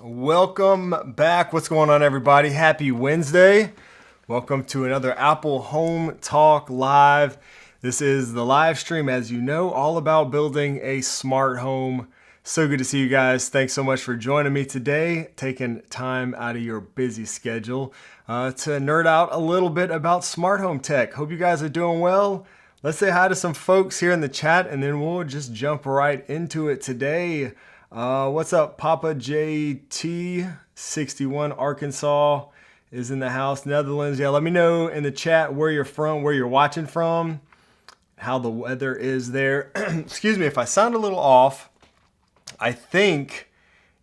Welcome back. What's going on, everybody? Happy Wednesday. Welcome to another Apple Home Talk Live. This is the live stream, as you know, all about building a smart home. So good to see you guys. Thanks so much for joining me today, taking time out of your busy schedule to nerd out a little bit about smart home tech. Hope you guys are doing well. Let's say hi to some folks here in the chat, and then we'll just jump right into it today. What's up, Papa JT 61 Arkansas is in the house, Netherlands. Yeah, let me know in the chat where you're from, where you're watching from, how the weather is there. Excuse me if I sound a little off. I think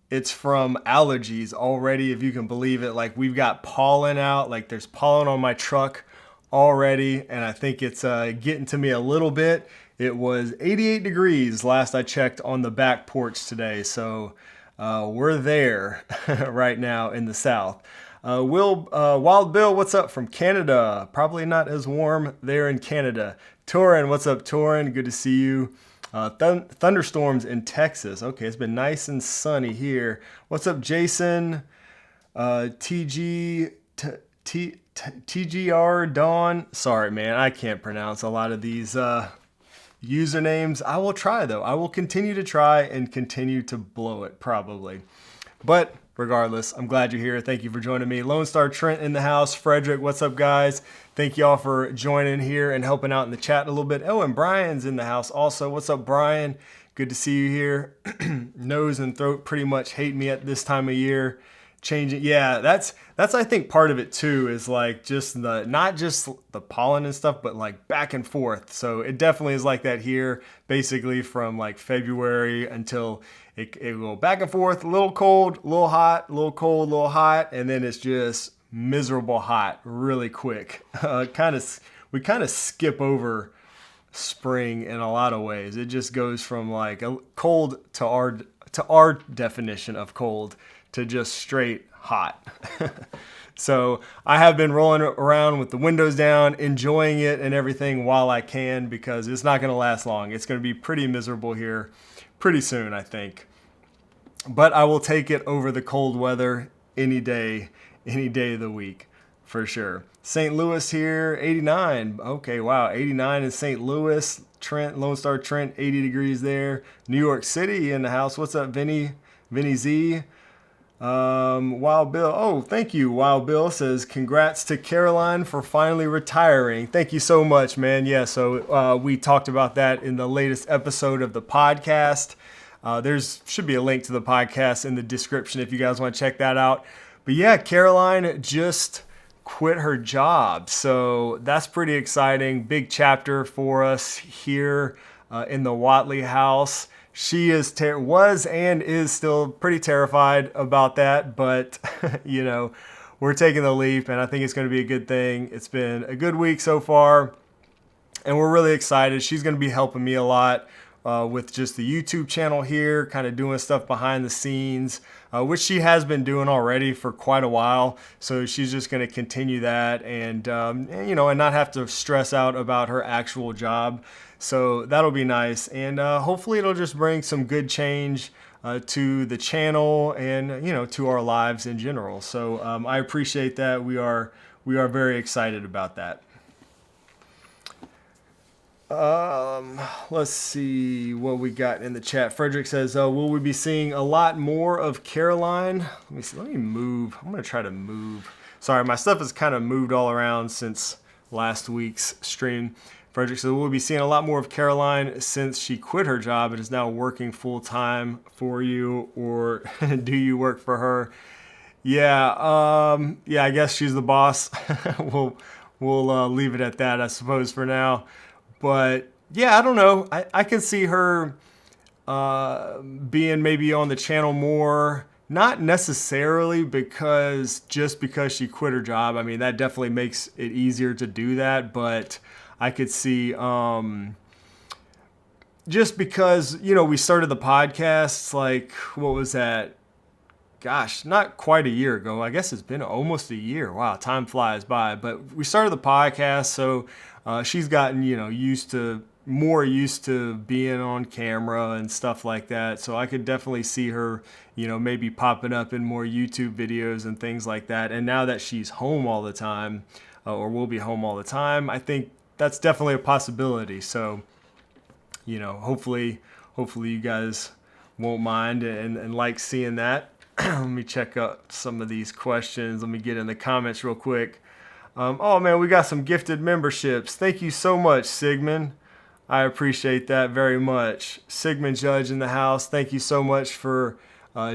it's from allergies already, if you can believe it. Like, we've got pollen out, like there's pollen on my truck already, and I think it's getting to me a little bit. It was 88 degrees last I checked on the back porch today, so we're there right now in the south. Wild Bill, what's up from Canada? Probably not as warm there in Canada. Torin, what's up, Torin? Good to see you. Thunderstorms in Texas. Okay, it's been nice and sunny here. What's up, Jason? TGR Dawn. Sorry, man, I can't pronounce a lot of these usernames. I will try, though. I will continue to try and continue to blow it, probably. But regardless, I'm glad you're here. Thank you for joining me. Lone Star Trent in the house. Frederick, what's up, guys? Thank you all for joining here and helping out in the chat a little bit. Oh, and Brian's in the house also. What's up, Brian? Good to see you here. Nose and throat pretty much hate me at this time of year. Changing, yeah, that's I think part of it too, is like just not just the pollen and stuff, but like back and forth. So it definitely is like that here, basically from like February until it will go back and forth, a little cold, a little hot, a little cold, a little hot, and then it's just miserable hot really quick. We kind of skip over spring in a lot of ways. It just goes from like a cold to our definition of cold to just straight hot. So I have been rolling around with the windows down, enjoying it and everything while I can, because it's not going to last long. It's going to be pretty miserable here pretty soon, I think. But I will take it over the cold weather any day of the week, for sure. St. Louis here, 89. Okay, wow, 89 in St. Louis. Trent, Lone Star Trent, 80 degrees there. New York City in the house. What's up, Vinny Z? Wild Bill. Oh, thank you. Wild Bill says, congrats to Caroline for finally retiring. Thank you so much, man. Yeah, so we talked about that in the latest episode of the podcast. There's should be a link to the podcast in the description if you guys want to check that out. But yeah, Caroline just quit her job. So that's pretty exciting. Big chapter for us here in the Whatley house. She was and is still pretty terrified about that, but you know, we're taking the leap, and I think it's going to be a good thing. It's been a good week so far, and we're really excited. She's going to be helping me a lot with just the YouTube channel here, kind of doing stuff behind the scenes, which she has been doing already for quite a while. So she's just going to continue that, and you know, and not have to stress out about her actual job. So that'll be nice, and hopefully it'll just bring some good change to the channel and, you know, to our lives in general. So I appreciate that. We are very excited about that. Let's see what we got in the chat. Frederick says, will we be seeing a lot more of Caroline? Let me see. Let me move. I'm going to try to move. Sorry, my stuff has kind of moved all around since last week's stream. Frederick says, we'll be seeing a lot more of Caroline since she quit her job and is now working full-time for you, or do you work for her? Yeah, yeah, I guess she's the boss. We'll leave it at that, I suppose, for now. But yeah, I don't know. I can see her being maybe on the channel more. Not necessarily because she quit her job. I mean, that definitely makes it easier to do that. But I could see just because, you know, we started the podcast, like, what was that? Gosh, not quite a year ago. I guess it's been almost a year. Wow, time flies by. But we started the podcast, so she's gotten, you know, used to more used to being on camera and stuff like that. So I could definitely see her, maybe popping up in more YouTube videos and things like that. And now that she's home all the time, or will be home all the time, I think that's definitely a possibility. So, hopefully you guys won't mind and like seeing that. Let me check out some of these questions. Let me get in the comments real quick. Oh man, we got some gifted memberships. Thank you so much, Sigmund. I appreciate that very much. Sigmund Judge in the house. Thank you so much for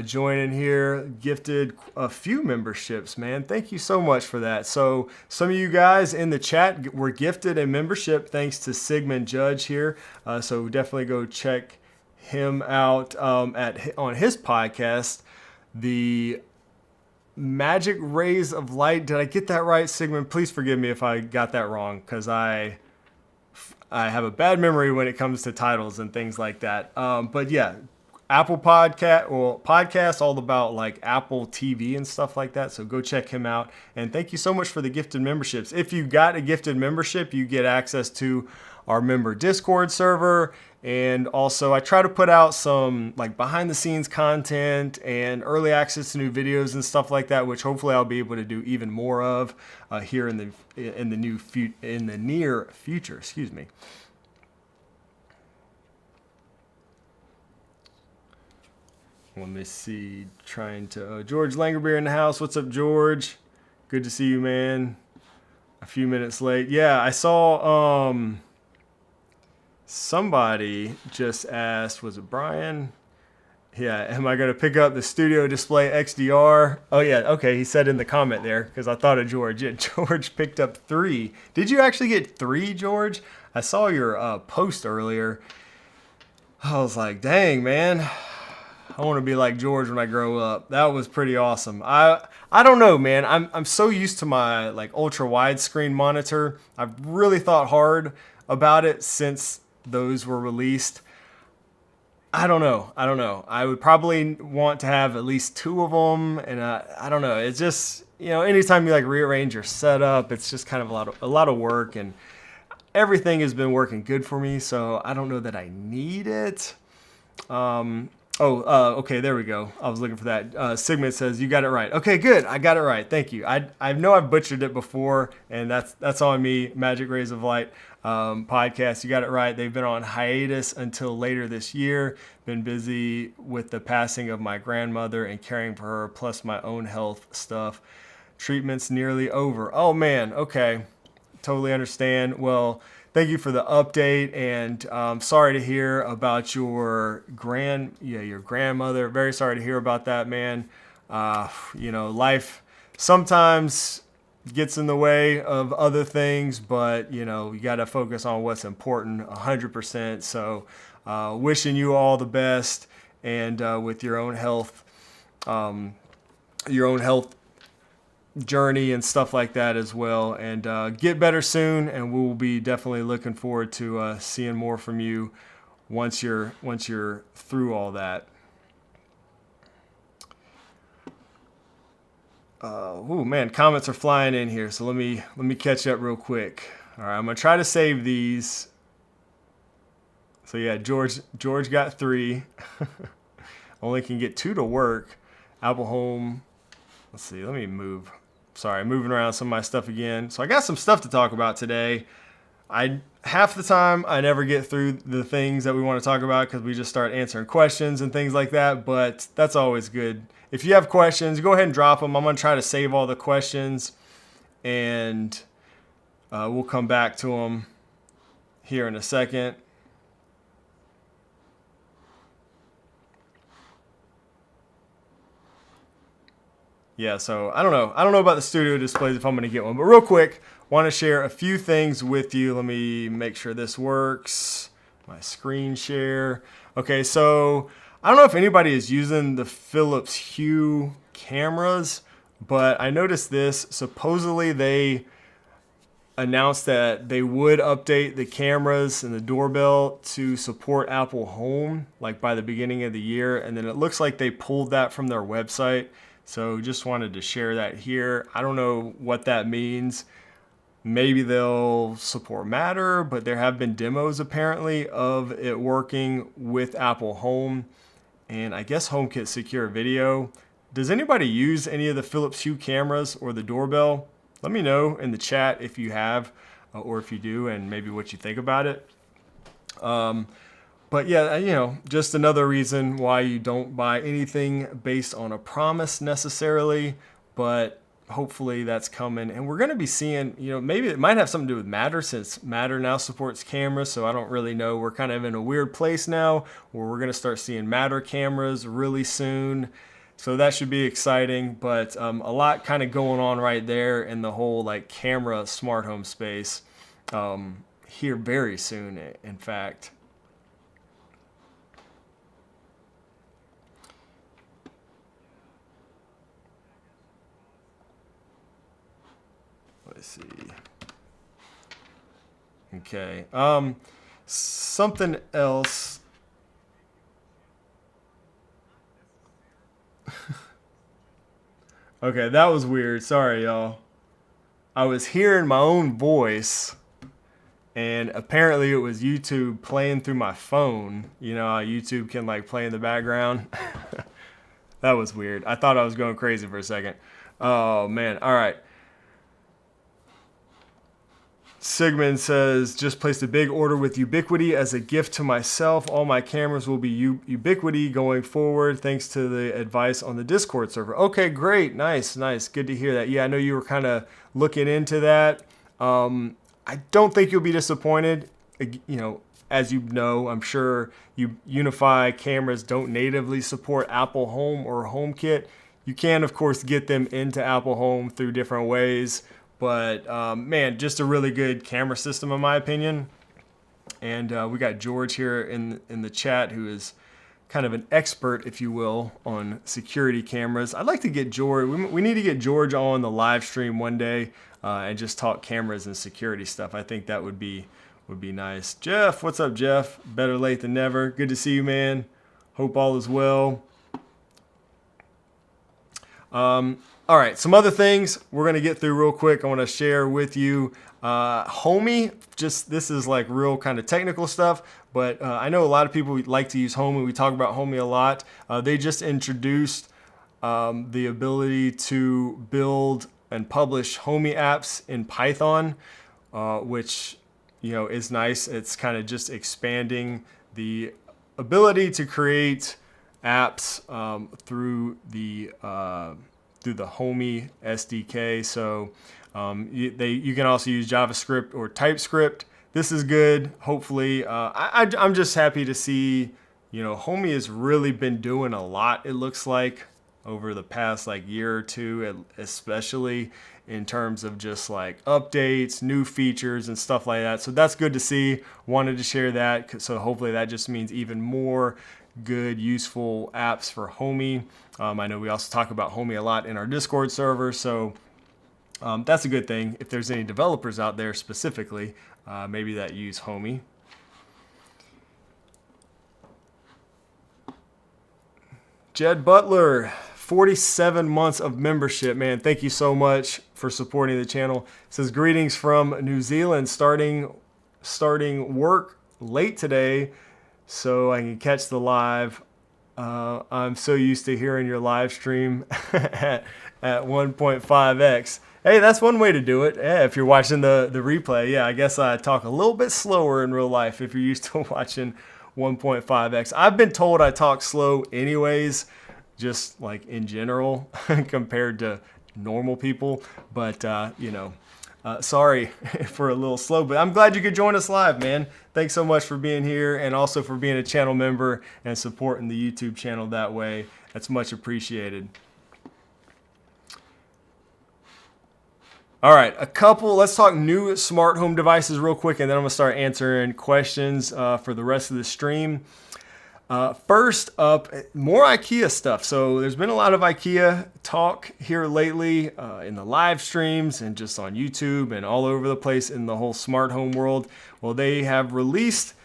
joining here. Gifted a few memberships, man. Thank you so much for that. So some of you guys in the chat were gifted a membership thanks to Sigmund Judge here. So definitely go check him out on his podcast, The Magic Rays of Light. Did I get that right, Sigmund? Please forgive me if I got that wrong, because I have a bad memory when it comes to titles and things like that. But yeah, Apple podcast all about like Apple TV and stuff like that. So go check him out. And thank you so much for the gifted memberships. If you got a gifted membership, you get access to our member Discord server. And also I try to put out some like behind the scenes content and early access to new videos and stuff like that, which hopefully I'll be able to do even more of here in the near future. Excuse me. Let me see. Trying to George Langerbeer in the house. What's up, George? Good to see you, man. A few minutes late. Yeah, I saw somebody just asked, was it Brian? Yeah, am I going to pick up the Studio Display XDR? Oh, yeah, okay, he said in the comment there, because I thought of George. Yeah, George picked up 3. Did you actually get 3, George? I saw your post earlier. I was like, dang, man. I want to be like George when I grow up. That was pretty awesome. I don't know, man. I'm so used to my like ultra widescreen monitor. I've really thought hard about it since those were released. I don't know. I would probably want to have at least 2 of them, and I don't know. It's just, anytime you like rearrange your setup, it's just kind of a lot of work, and everything has been working good for me, so I don't know that I need it. Okay, there we go. I was looking for that. Sigmund says, you got it right. Okay, good. I got it right. Thank you. I know I've butchered it before, and that's on me. Magic Rays of Light podcast. You got it right. They've been on hiatus until later this year. Been busy with the passing of my grandmother and caring for her, plus my own health stuff. Treatment's nearly over. Oh, man. Okay. Totally understand. Well, thank you for the update, and sorry to hear about your grandmother. Very sorry to hear about that, man. Life sometimes gets in the way of other things, but you got to focus on what's important 100%. So wishing you all the best, and with your own health journey and stuff like that as well, and get better soon, and we'll be definitely looking forward to seeing more from you once you're through all that. Oh man, comments are flying in here, so let me catch up real quick. All right, I'm gonna try to save these. So yeah, George got 3. Only can get 2 to work. Apple Home. Let's see. Let me move. Sorry, moving around some of my stuff again. So I got some stuff to talk about today. Half the time I never get through the things that we want to talk about because we just start answering questions and things like that. But that's always good. If you have questions, go ahead and drop them. I'm going to try to save all the questions, and we'll come back to them here in a second. Yeah, so I don't know about the studio displays if I'm going to get one. But real quick, want to share a few things with you. Let me make sure this works. My screen share. Okay, so I don't know if anybody is using the Philips Hue cameras, but I noticed this. Supposedly they announced that they would update the cameras and the doorbell to support Apple Home like by the beginning of the year, and then it looks like they pulled that from their website. So just wanted to share that here. I don't know what that means. Maybe they'll support Matter, but there have been demos apparently of it working with Apple Home and I guess HomeKit Secure Video. Does anybody use any of the Philips Hue cameras or the doorbell? Let me know in the chat if you have or if you do and maybe what you think about it. But yeah, you know, just another reason why you don't buy anything based on a promise necessarily, but hopefully that's coming. And we're going to be seeing, you know, maybe it might have something to do with Matter since Matter now supports cameras. So I don't really know. We're kind of in a weird place now where we're going to start seeing Matter cameras really soon. So that should be exciting, but a lot kind of going on right there in the whole like camera smart home space here very soon, in fact. Let's see. Okay. Something else. Okay, that was weird. Sorry, y'all. I was hearing my own voice, and apparently it was YouTube playing through my phone. You know how YouTube can like play in the background? That was weird. I thought I was going crazy for a second. Oh, man. All right. Sigmund says, just placed a big order with Ubiquiti as a gift to myself. All my cameras will be Ubiquiti going forward thanks to the advice on the Discord server. Okay, great. Nice. Good to hear that. Yeah, I know you were kind of looking into that. I don't think you'll be disappointed. You know, as you know, I'm sure UniFi cameras don't natively support Apple Home or HomeKit. You can, of course, get them into Apple Home through different ways. But man, just a really good camera system in my opinion. And we got George here in the chat who is kind of an expert, if you will, on security cameras. I'd like to get George. We need to get George on the live stream one day and just talk cameras and security stuff. I think that would be nice. Jeff, what's up, Jeff? Better late than never. Good to see you, man. Hope all is well. All right, some other things we're going to get through real quick. I want to share with you Homey. Just this is like real kind of technical stuff, but I know a lot of people like to use Homey. We talk about Homey a lot. They just introduced the ability to build and publish Homey apps in Python, which you know is nice. It's kind of just expanding the ability to create apps through the Homey SDK. So you can also use JavaScript or TypeScript. This is good. Hopefully, I'm just happy to see, you know, Homey has really been doing a lot. It looks like over the past like year or two, especially in terms of just like updates, new features and stuff like that. So that's good to see. Wanted to share that. So hopefully that just means even more good, useful apps for Homey. I know we also talk about Homey a lot in our Discord server, so that's a good thing. If there's any developers out there specifically, maybe that use Homey. Jed Butler, 47 months of membership, man. Thank you so much for supporting the channel. It says greetings from New Zealand, starting work late today, so I can catch the live. I'm so used to hearing your live stream at 1.5x. Hey, that's one way to do it. Yeah, if you're watching the replay, yeah, I guess I talk a little bit slower in real life if you're used to watching 1.5x. I've been told I talk slow anyways, just like in general compared to normal people. But, you know, sorry for a little slow, but I'm glad you could join us live, man. Thanks so much for being here and also for being a channel member and supporting the YouTube channel that way. That's much appreciated. All right, let's talk new smart home devices real quick, and then I'm gonna start answering questions for the rest of the stream. First up, more IKEA stuff. So there's been a lot of IKEA talk here lately in the live streams and just on YouTube and all over the place in the whole smart home world. Well, they have released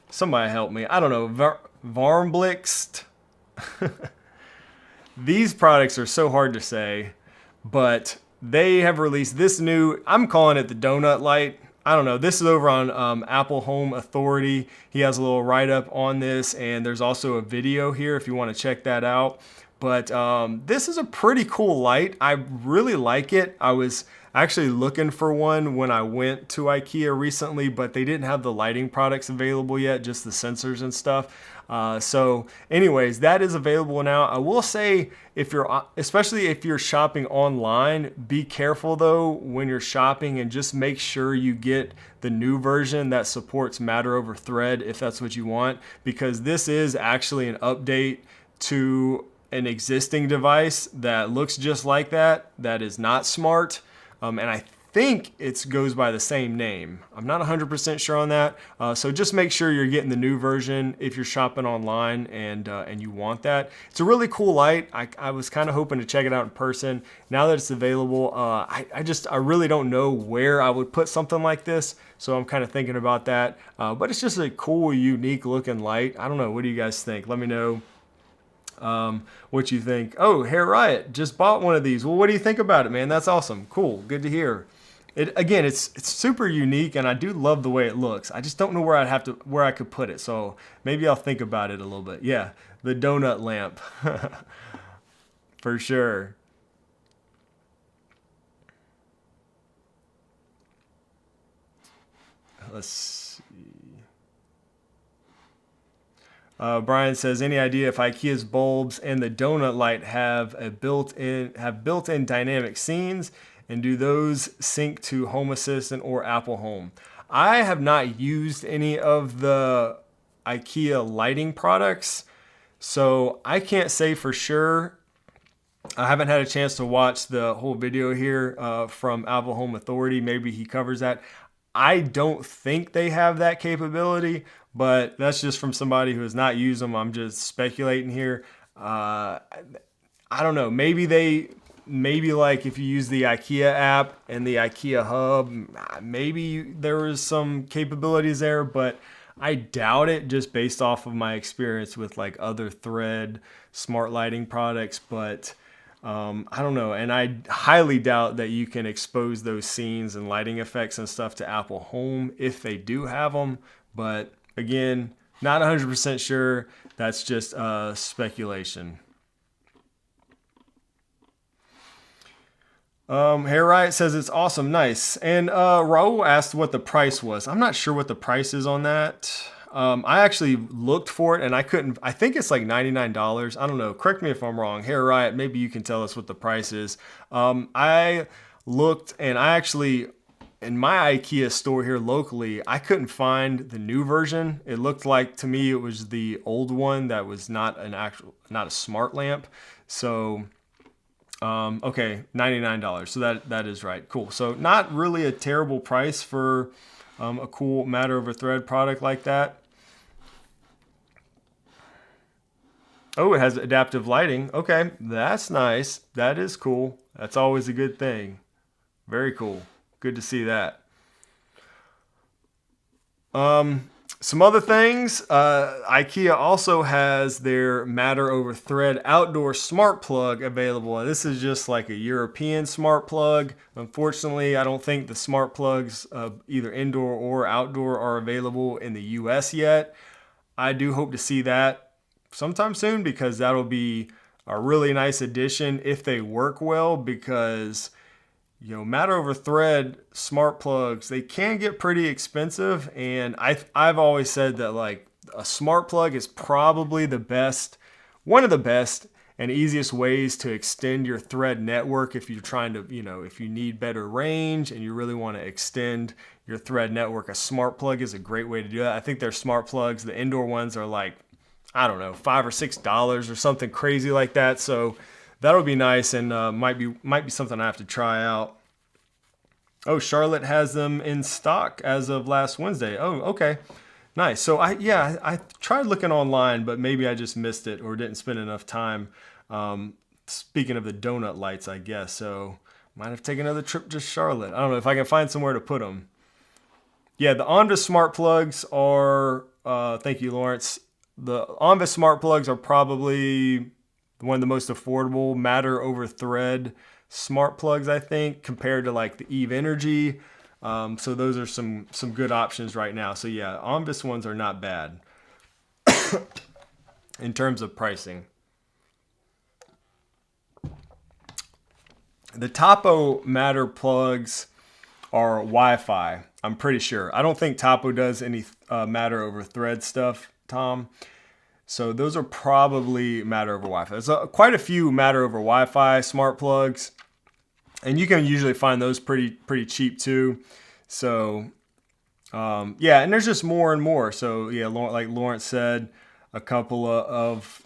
somebody help me. I don't know, Varmblixt. These products are so hard to say, but they have released this new, I'm calling it the donut light. I don't know. This is over on Apple Home Authority. He has a little write-up on this, and there's also a video here if you want to check that out. But this is a pretty cool light. I really like it. I was actually looking for one when I went to IKEA recently, but they didn't have the lighting products available yet, just the sensors and stuff. So anyways, that is available now. I will say, especially if you're shopping online, be careful though when you're shopping, and just make sure you get the new version that supports Matter over Thread if that's what you want, because this is actually an update to an existing device that looks just like that is not smart. And I think it goes by the same name. I'm not 100% sure on that. So just make sure you're getting the new version if you're shopping online and you want that. It's a really cool light. I was kind of hoping to check it out in person. Now that it's available, I really don't know where I would put something like this. So I'm kind of thinking about that. But it's just a cool, unique looking light. I don't know. What do you guys think? Let me know what you think. Oh, Hair Riot just bought one of these. Well, what do you think about it, man? That's awesome. Cool. Good to hear. Again, it's super unique, and I do love the way it looks. I just don't know where I could put it. So maybe I'll think about it a little bit. Yeah, the donut lamp. For sure. Let's see. Brian says, any idea if IKEA's bulbs and the donut light have built-in dynamic scenes, and do those sync to Home Assistant or Apple Home? I have not used any of the IKEA lighting products, so I can't say for sure. I haven't had a chance to watch the whole video here from Apple Home Authority. Maybe he covers that. I don't think they have that capability, but that's just from somebody who has not used them. I'm just speculating here. I don't know. Maybe like if you use the IKEA app and the IKEA hub, maybe there is some capabilities there, but I doubt it just based off of my experience with like other Thread smart lighting products. But I don't know. And I highly doubt that you can expose those scenes and lighting effects and stuff to Apple Home if they do have them. But again, not 100% sure. That's just speculation. Hair Riot says it's awesome, nice. And Raul asked what the price was. I'm not sure what the price is on that. I actually looked for it and I couldn't. I think it's like $99. I don't know. Correct me if I'm wrong. Hair Riot, maybe you can tell us what the price is. I looked and I actually, in my IKEA store here locally, I couldn't find the new version. It looked like to me it was the old one that was not a smart lamp. So okay, $99. So that is right. Cool. So not really a terrible price for a cool Matter over Thread product like that. Oh, it has adaptive lighting. Okay, that's nice. That is cool. That's always a good thing. Very cool. Good to see that. Some other things, IKEA also has their Matter over Thread outdoor smart plug available. This is just like a European smart plug. Unfortunately, I don't think the smart plugs, either indoor or outdoor, are available in the US yet. I do hope to see that sometime soon because that'll be a really nice addition if they work well, because Matter over Thread smart plugs, they can get pretty expensive, and I've always said that like a smart plug is probably one of the best and easiest ways to extend your Thread network if you're trying to, if you need better range and you really want to extend your Thread network. A smart plug is a great way to do that. I think their smart plugs, the indoor ones, are like, I don't know, $5 or $6 or something crazy like that. So that'll be nice and might be something I have to try out. Oh, Charlotte has them in stock as of last Wednesday. Oh, okay. Nice. So I tried looking online, but maybe I just missed it or didn't spend enough time. Speaking of the donut lights, I guess. So might have to take another trip to Charlotte. I don't know if I can find somewhere to put them. Yeah, the Onvis smart plugs are, thank you, Lawrence. The Onvis smart plugs are probably one of the most affordable Matter over Thread smart plugs, I think, compared to like the Eve Energy. So those are some good options right now. So yeah, Omvis ones are not bad in terms of pricing. The Topo Matter plugs are Wi-Fi, I'm pretty sure. I don't think Topo does any Matter over Thread stuff, Tom. So those are probably Matter over Wi-Fi. There's quite a few Matter over Wi-Fi smart plugs, and you can usually find those pretty cheap too. So yeah, and there's just more and more. So yeah, like Lawrence said, a couple of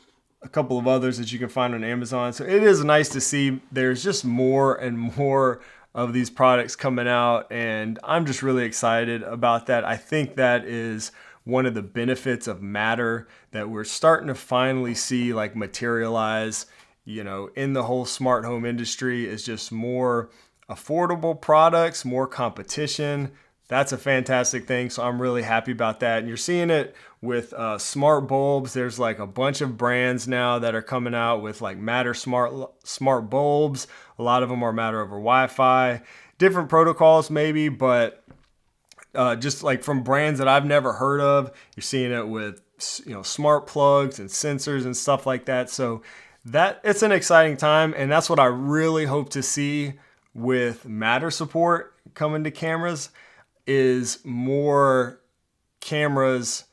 others that you can find on Amazon. So it is nice to see there's just more and more of these products coming out, and I'm just really excited about that. I think that is one of the benefits of Matter that we're starting to finally see like materialize, you know, in the whole smart home industry, is just more affordable products, more competition. That's a fantastic thing. So I'm really happy about that. And you're seeing it with smart bulbs. There's like a bunch of brands now that are coming out with like Matter smart bulbs. A lot of them are Matter over Wi-Fi, different protocols maybe, but just like from brands that I've never heard of. You're seeing it with, you know, smart plugs and sensors and stuff like that. So that it's an exciting time, and that's what I really hope to see with Matter support coming to cameras, is more cameras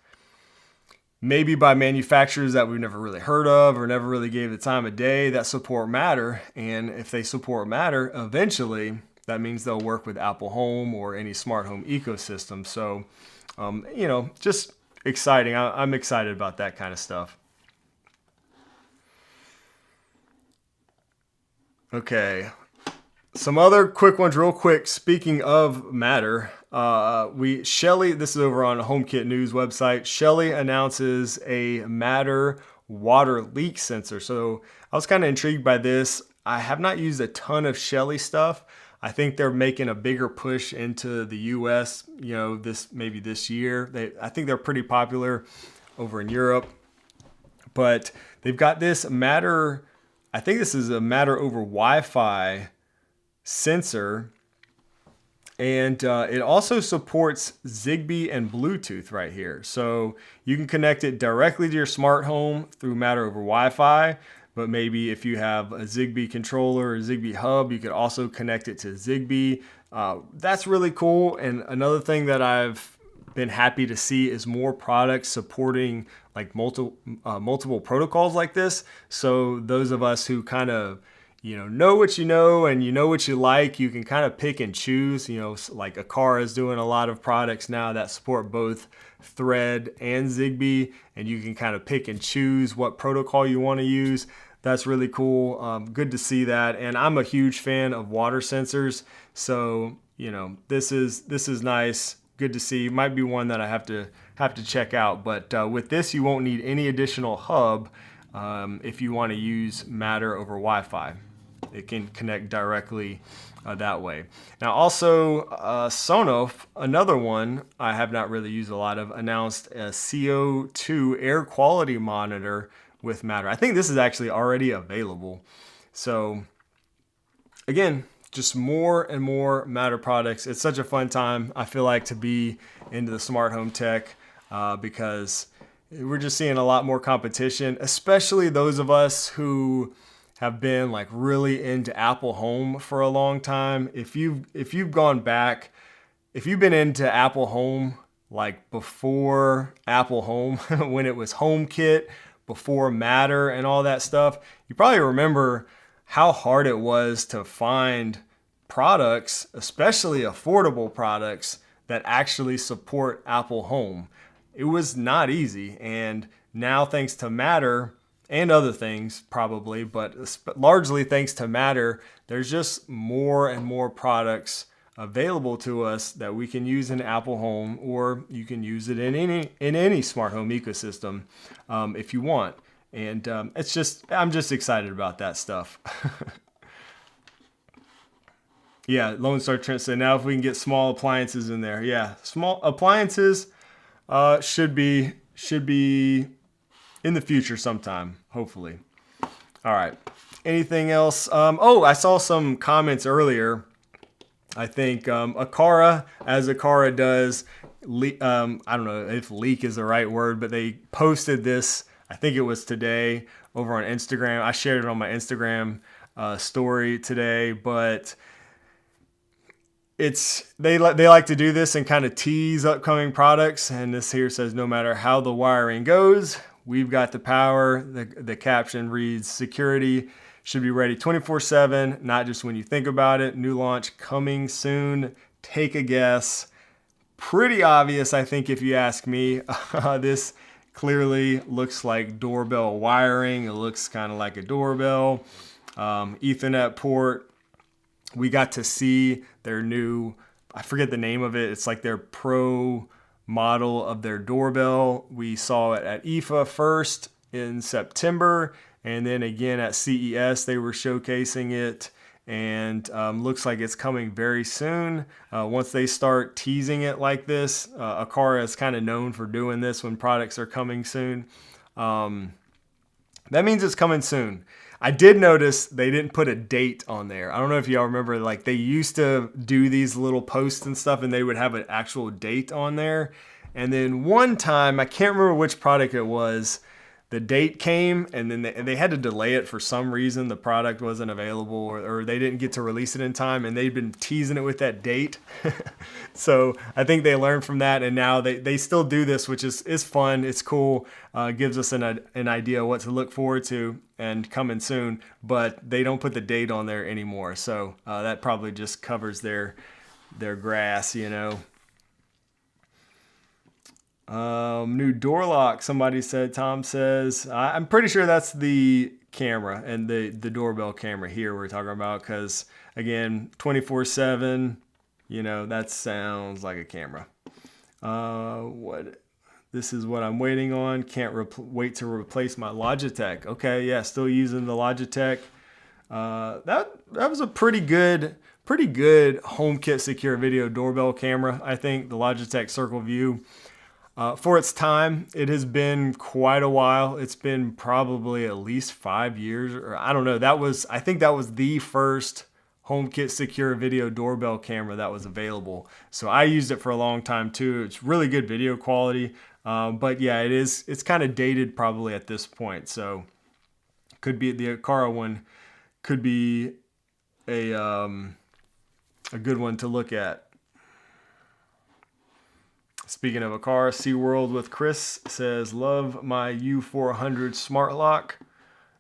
maybe by manufacturers that we've never really heard of or never really gave the time of day that support Matter. And if they support Matter, eventually that means they'll work with Apple Home or any smart home ecosystem. So, you know, just exciting. I'm excited about that kind of stuff. Okay. Some other quick ones real quick. Speaking of Matter, Shelly, this is over on HomeKit News website. Shelly announces a Matter water leak sensor. So I was kind of intrigued by this. I have not used a ton of Shelly stuff. I think they're making a bigger push into the US, you know, maybe this year. I think they're pretty popular over in Europe. But they've got this Matter, I think this is a Matter over Wi-Fi sensor, and it also supports Zigbee and Bluetooth right here. So you can connect it directly to your smart home through Matter over Wi-Fi, but maybe if you have a Zigbee controller or Zigbee hub, you could also connect it to Zigbee. That's really cool. And another thing that I've been happy to see is more products supporting like multiple protocols like this. So those of us who kind of know what you know and you know what you like, you can kind of pick and choose. You know, like Aqara is doing a lot of products now that support both Thread and Zigbee, and you can kind of pick and choose what protocol you want to use. That's really cool. Good to see that. And I'm a huge fan of water sensors, so you know this is nice. Good to see. Might be one that I have to check out. But with this, you won't need any additional hub if you want to use Matter over Wi-Fi. It can connect directly that way. Now also Sonoff, another one I have not really used a lot of, announced a CO2 air quality monitor with Matter. I think this is actually already available. So again, just more and more Matter products. It's such a fun time, I feel like, to be into the smart home tech because we're just seeing a lot more competition, especially those of us who have been like really into Apple Home for a long time. If you've gone back, if you've been into Apple Home like before Apple Home, when it was HomeKit, before Matter and all that stuff, you probably remember how hard it was to find products, especially affordable products, that actually support Apple Home. It was not easy. And now, thanks to Matter and other things probably, but largely thanks to Matter, there's just more and more products available to us that we can use in Apple Home, or you can use it in any smart home ecosystem if you want. And I'm just excited about that stuff. Yeah, Lone Star Trent said, now if we can get small appliances in there. Yeah, small appliances should be in the future sometime, hopefully. All right. Anything else? Oh, I saw some comments earlier. I think Aqara, as Aqara does, I don't know if leak is the right word, but they posted this, I think it was today, over on Instagram. I shared it on my Instagram story today, but they like to do this and kind of tease upcoming products. And this here says, no matter how the wiring goes, we've got the power. The caption reads, security should be ready 24/7, not just when you think about it. New launch coming soon. Take a guess. Pretty obvious, I think, if you ask me. This clearly looks like doorbell wiring. It looks kind of like a doorbell. Ethernet port. We got to see their new, I forget the name of it. It's like their pro model of their doorbell. We saw it at IFA first in September, and then again at CES they were showcasing it, and looks like it's coming very soon. Once they start teasing it like this, Aqara is kind of known for doing this when products are coming soon. That means it's coming soon. I did notice they didn't put a date on there. I don't know if y'all remember, like they used to do these little posts and stuff and they would have an actual date on there. And then one time, I can't remember which product it was, the date came and then they had to delay it for some reason. The product wasn't available or they didn't get to release it in time, and they'd been teasing it with that date. So I think they learned from that, and now they still do this, which is fun. It's cool. Gives us an idea what to look forward to and coming soon, but they don't put the date on there anymore. So that probably just covers their grass, you know. New door lock, somebody said, Tom says. I'm pretty sure that's the camera and the doorbell camera here we're talking about, because again, 24/7, you know, that sounds like a camera. This is what I'm waiting on. Can't wait to replace my Logitech. Okay, yeah, still using the Logitech. That was a pretty good HomeKit secure video doorbell camera. I think the Logitech Circle View. For its time, it has been quite a while. It's been probably at least 5 years, or I don't know. I think that was the first HomeKit secure video doorbell camera that was available. So I used it for a long time too. It's really good video quality. But yeah, it's kind of dated probably at this point. So could be the Aqara one could be a good one to look at. Speaking of Aqara, SeaWorld with Chris says, love my U400 smart lock.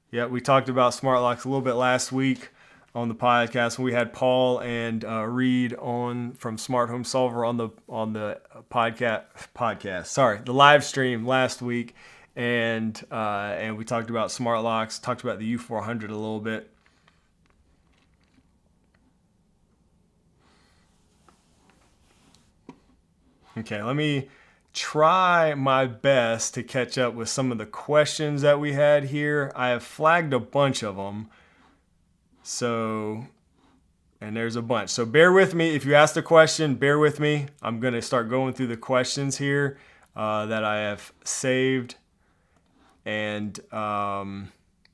Yeah, we talked about smart locks a little bit last week on the podcast when we had Paul and Reed on from Smart Home Solver on the podcast. Sorry, the live stream last week, and we talked about smart locks, talked about the U400 a little bit. Okay, let me try my best to catch up with some of the questions that we had here. I have flagged a bunch of them. So, and there's a bunch. So bear with me. If you asked a question, bear with me. I'm going to start going through the questions here that I have saved. And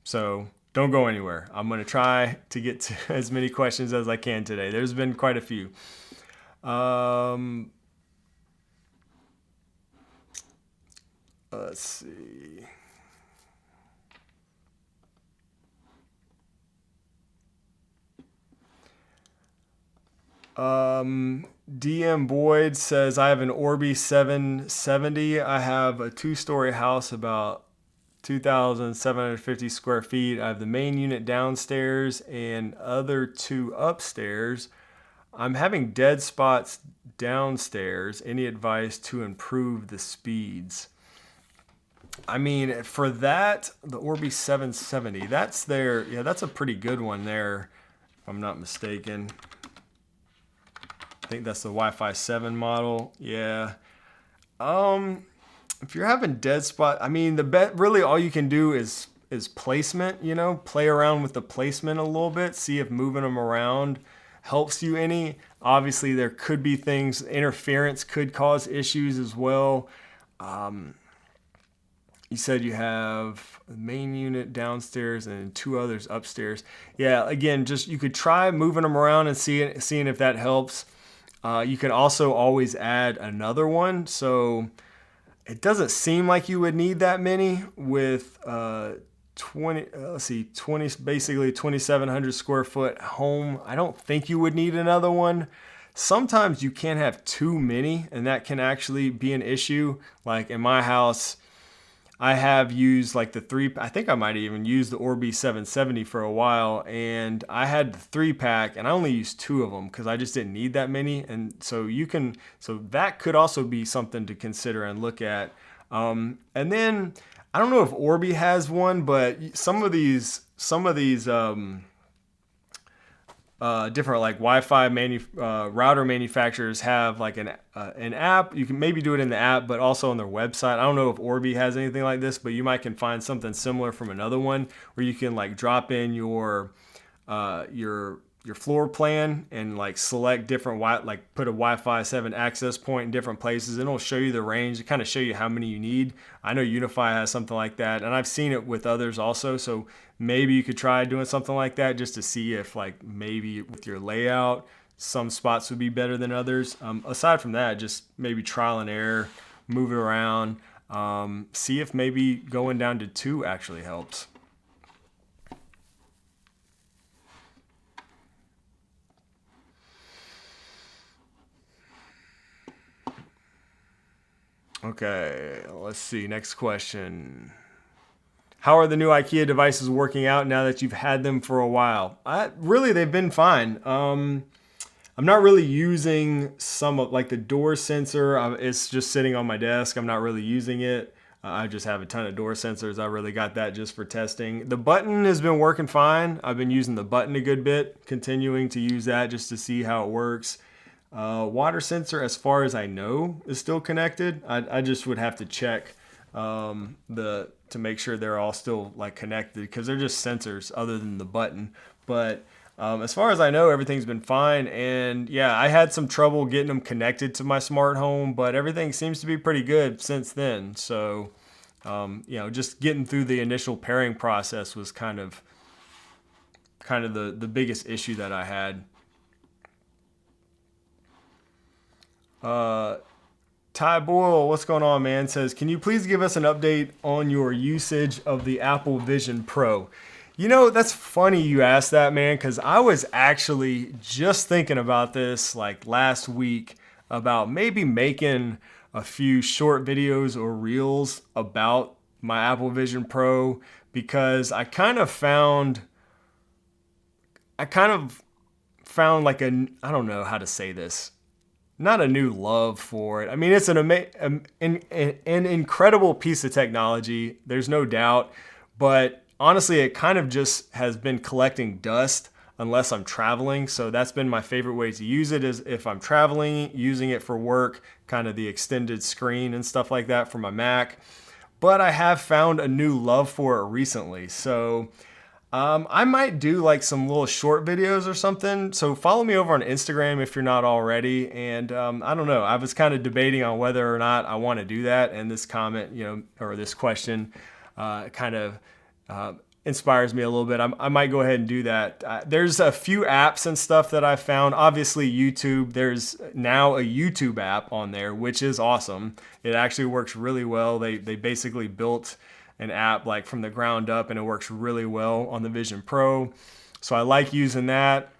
so don't go anywhere. I'm going to try to get to as many questions as I can today. There's been quite a few. Let's see. DM Boyd says, I have an Orbi 770. I have a 2-story house, about 2,750 square feet. I have the main unit downstairs and other 2 upstairs. I'm having dead spots downstairs. Any advice to improve the speeds? I mean, for that, the Orbi 770, that's a pretty good one there, if I'm not mistaken. I think that's the Wi-Fi 7 model. Yeah. If you're having dead spot, I mean, really all you can do is placement, you know, play around with the placement a little bit, see if moving them around helps you any. Obviously, there could be things, interference could cause issues as well. You said you have the main unit downstairs and 2 others upstairs. Yeah, again, just you could try moving them around and seeing if that helps. You can also always add another one. So it doesn't seem like you would need that many with 20, basically 2,700 square foot home. I don't think you would need another one. Sometimes you can have too many, and that can actually be an issue. Like in my house, I have used like I think I might even use the Orbi 770 for a while, and I had the 3-pack and I only used 2 of them because I just didn't need that many. And so that could also be something to consider and look at. And then I don't know if Orbi has one, but some of these different like Wi-Fi router manufacturers have like an app. You can maybe do it in the app, but also on their website. I don't know if Orbi has anything like this, but you might can find something similar from another one where you can like drop in your floor plan and like select different put a Wi-Fi 7 access point in different places, and it'll show you the range, kind of show you how many you need. I know UniFi has something like that, and I've seen it with others also. So maybe you could try doing something like that just to see if like maybe with your layout, some spots would be better than others. Aside from that, just maybe trial and error, move it around, see if maybe going down to 2 actually helps. Okay, let's see. Next question. How are the new IKEA devices working out now that you've had them for a while? Really, they've been fine. I'm not really using some of like the door sensor. It's just sitting on my desk. I'm not really using it. I just have a ton of door sensors. I really got that just for testing. The button has been working fine. I've been using the button a good bit, continuing to use that just to see how it works. Water sensor, as far as I know, is still connected. I just would have to check to make sure they're all still like connected, because they're just sensors other than the button. But as far as I know, everything's been fine. And yeah, I had some trouble getting them connected to my smart home, but everything seems to be pretty good since then. So just getting through the initial pairing process was kind of the biggest issue that I had. Ty Boyle, what's going on, man? Says, can you please give us an update on your usage of the Apple Vision Pro? You know, that's funny you asked that, man, because I was actually just thinking about this like last week about maybe making a few short videos or reels about my Apple Vision Pro, because I kind of found like I don't know how to say this. Not a new love for it. I mean, it's an incredible piece of technology. There's no doubt. But honestly, it kind of just has been collecting dust unless I'm traveling. So that's been my favorite way to use it, is if I'm traveling, using it for work, kind of the extended screen and stuff like that for my Mac. But I have found a new love for it recently. So I might do like some little short videos or something. So follow me over on Instagram if you're not already. And I don't know. I was kind of debating on whether or not I want to do that. And this comment, or this question kind of inspires me a little bit. I might go ahead and do that. There's a few apps and stuff that I found. Obviously, YouTube. There's now a YouTube app on there, which is awesome. It actually works really well. They basically built an app like from the ground up, and it works really well on the Vision Pro. So I like using that.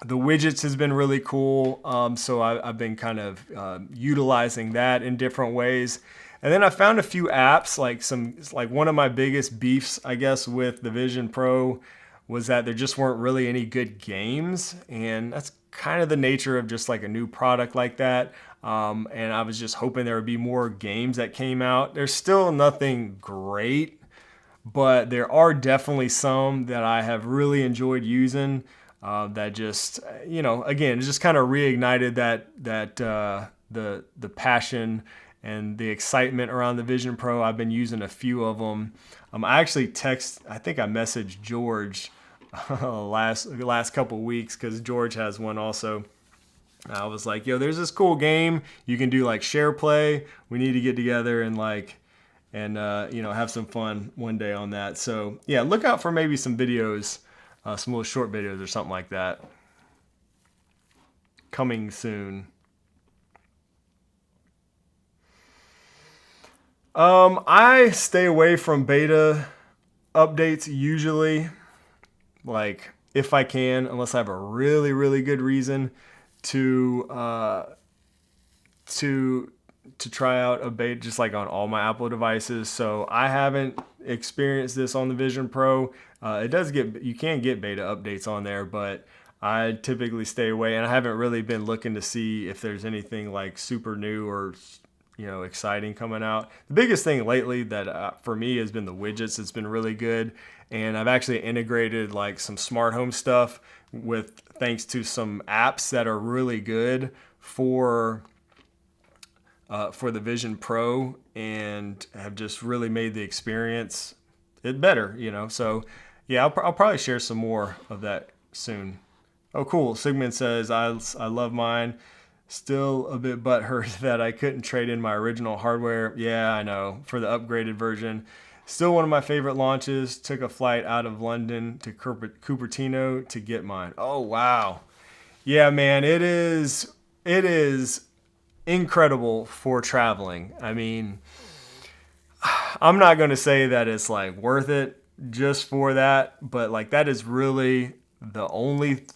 The widgets has been really cool. So I've been kind of utilizing that in different ways. And then I found a few apps, like one of my biggest beefs, I guess, with the Vision Pro was that there just weren't really any good games. And that's kind of the nature of just like a new product like that. And I was just hoping there would be more games that came out. There's still nothing great, but there are definitely some that I have really enjoyed using that just, again, just kind of reignited the passion and the excitement around the Vision Pro. I've been using a few of them. I actually I think I messaged George last couple weeks, because George has one also. I was like, there's this cool game. You can do like share play. We need to get together and like, and have some fun one day on that. So yeah, look out for maybe some videos, some little short videos or something like that coming soon. I stay away from beta updates usually, like if I can, unless I have a really, really good reason to to try out a beta, just like on all my Apple devices. So I haven't experienced this on the Vision Pro. You can get beta updates on there, but I typically stay away, and I haven't really been looking to see if there's anything like super new or exciting coming out. The biggest thing lately that for me has been the widgets. It's been really good, and I've actually integrated like some smart home stuff with thanks to some apps that are really good for the Vision Pro, and have just really made the experience better. So yeah, I'll probably share some more of that soon. Oh, cool. Sigmund says I love mine. Still a bit butthurt that I couldn't trade in my original hardware. Yeah, I know, for the upgraded version. Still one of my favorite launches. Took a flight out of London to Cupertino to get mine. Oh, wow. Yeah, man, it is incredible for traveling. I mean, I'm not going to say that it's like worth it just for that, but like that is really the only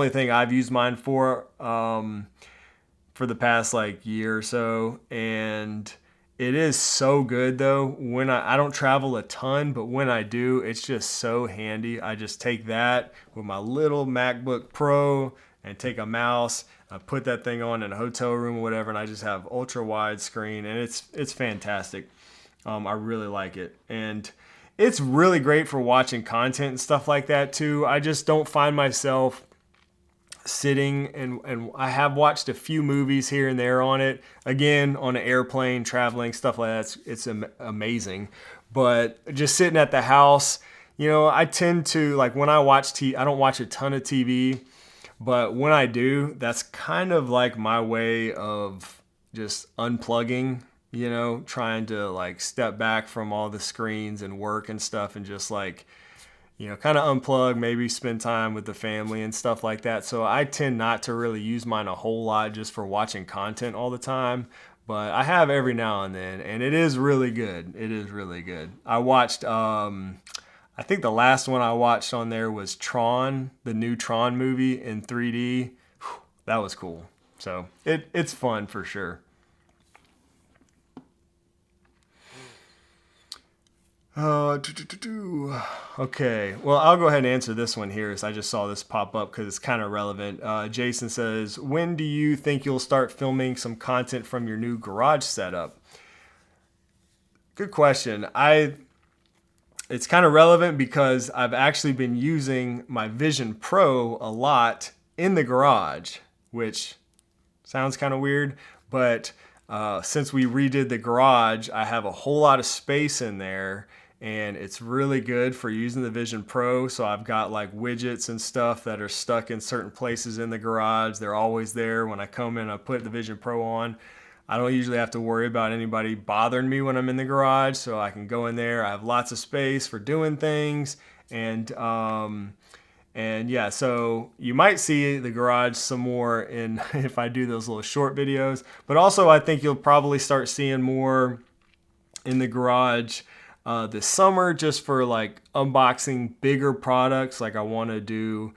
thing I've used mine for the past like year or so. And it is so good though. When I don't travel a ton, but when I do, it's just so handy. I just take that with my little MacBook Pro and take a mouse. I put that thing on in a hotel room or whatever, and I just have ultra wide screen, and it's fantastic. I really like it, and it's really great for watching content and stuff like that too. I just don't find myself sitting, and I have watched a few movies here and there on it. Again, on an airplane, traveling, stuff like that. It's amazing. But just sitting at the house, I tend to, like when I watch I don't watch a ton of TV, but when I do, that's kind of like my way of just unplugging, trying to like step back from all the screens and work and stuff, and just like, kind of unplug, maybe spend time with the family and stuff like that. So I tend not to really use mine a whole lot just for watching content all the time. But I have every now and then, and it is really good. It is really good. I watched, I think the last one I watched on there was Tron, the new Tron movie in 3D. That was cool. So it's fun for sure. Okay, well, I'll go ahead and answer this one here, as I just saw this pop up because it's kind of relevant. Jason says, when do you think you'll start filming some content from your new garage setup? Good question. It's kind of relevant because I've actually been using my Vision Pro a lot in the garage, which sounds kind of weird, but since we redid the garage, I have a whole lot of space in there, and it's really good for using the Vision Pro. So I've got like widgets and stuff that are stuck in certain places in the garage. They're always there when I come in. I put the Vision Pro on. I don't usually have to worry about anybody bothering me when I'm in the garage, so I can go in there. I have lots of space for doing things, and yeah, so you might see the garage some more in if I do those little short videos. But also, I think you'll probably start seeing more in the garage this summer, just for like unboxing bigger products. Like I want to do